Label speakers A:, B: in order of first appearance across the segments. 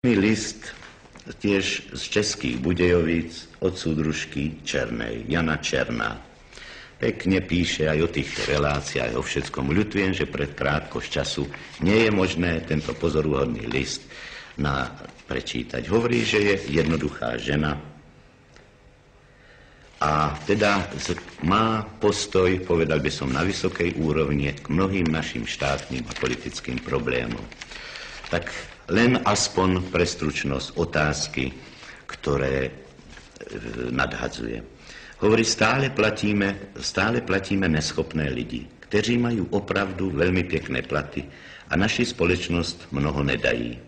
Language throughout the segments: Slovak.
A: List tiež z Českých Budějovic od súdružky Černej, Jana Černá. Pekne píše aj o tých reláciách, o všetkom. Ľutujem, že pred krátkosť času nie je možné tento pozoruhodný list prečítať. Hovorí, že je jednoduchá žena a teda má postoj, povedal by som, na vysokej úrovni k mnohým našim štátnym a politickým problémom. Tak len aspoň pre stručnosť otázky, ktoré nadhadzuje. Hovorí, stále platíme neschopné lidi, kteří majú opravdu veľmi pekné platy a naši společnosť mnoho nedají.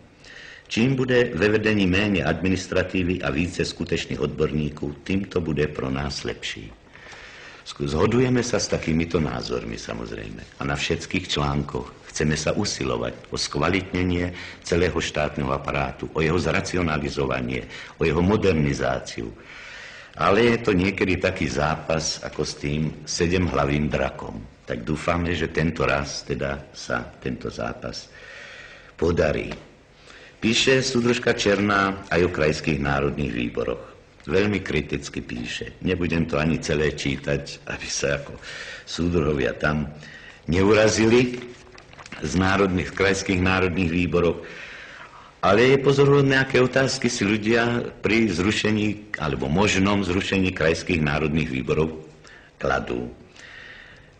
A: Čím bude ve vedení méně administratívy a více skutečných odborníků, tým to bude pro nás lepší. Zhodujeme sa s takýmito názormi samozrejme a na všetkých článkoch chceme sa usilovať o skvalitnenie celého štátneho aparátu, o jeho zracionalizovanie, o jeho modernizáciu. Ale je to niekedy taký zápas ako s tým 7hlavým drakom. Tak dúfame, že tento raz teda sa tento zápas podarí. Píše súdružka Černá aj o krajských národných výboroch. Veľmi kriticky píše. Nebudem to ani celé čítať, aby sa ako súdruhovia tam neurazili z krajských národných výborov. Ale je pozoruhodné, aké otázky si ľudia pri zrušení, alebo možnom zrušení krajských národných výborov kladú.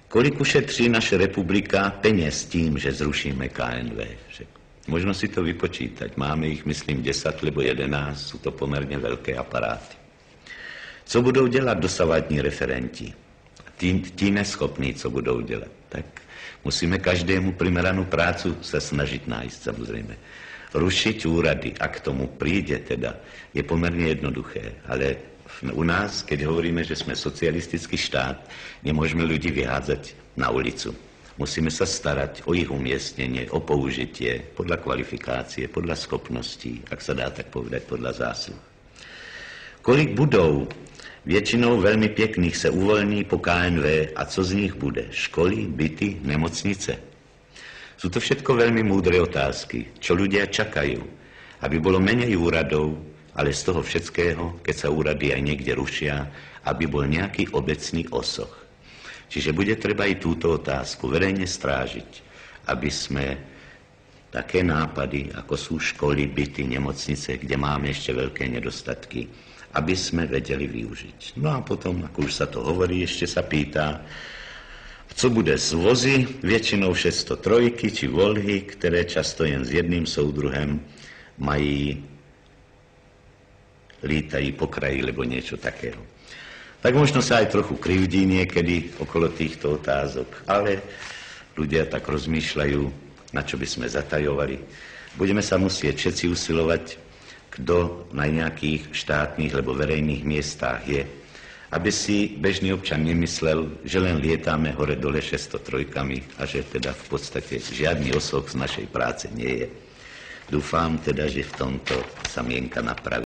A: Kolik ušetří naše republika peněz tím, že zrušíme KNV? Možno si to vypočítať. Máme ich, myslím, 10 nebo 11. Sú to pomerne veľké aparáty. Co budou dělat dosavadní referenti? Tí neschopní, co budou dělat? Tak musíme každému primeranú prácu sa snažiť nájsť, samozrejme. Rušiť úrady, a k tomu príde teda, je pomerne jednoduché. Ale u nás, keď hovoríme, že sme socialistický štát, nemôžeme ľudí vyhádzať na ulicu. Musíme sa starať o ich umiestnenie, o použitie, podľa kvalifikácie, podľa schopností, ak sa dá tak povedať, podľa zásluh. Kolik budov, většinou veľmi pekných, se uvolní po KNV a co z nich bude? Školy, byty, nemocnice? Sú to všetko veľmi múdre otázky, čo ľudia čakajú, aby bolo menej úradov, ale z toho všetkého, keď sa úrady aj niekde rušia, aby bol nejaký obecný osoch. Čiže bude treba i túto otázku verejne strážiť, aby sme také nápady, ako sú školy, byty, nemocnice, kde máme ešte veľké nedostatky, aby sme vedeli využiť. No a potom, ako už sa to hovorí, ešte sa pýta, co bude s vozy, většinou 603 či Volhy, které často jen s jedným soudruhem lítají po kraji, nebo niečo takého. Tak možno sa aj trochu krivdí niekedy okolo týchto otázok, ale ľudia tak rozmýšľajú, na čo by sme zatajovali. Budeme sa musieť všetci usilovať, kto na nejakých štátnych alebo verejných miestach je, aby si bežný občan nemyslel, že len lietáme hore-dole 603 a že teda v podstate žiadny osoch z našej práce nie je. Dúfam teda, že v tomto sa mienka napraví.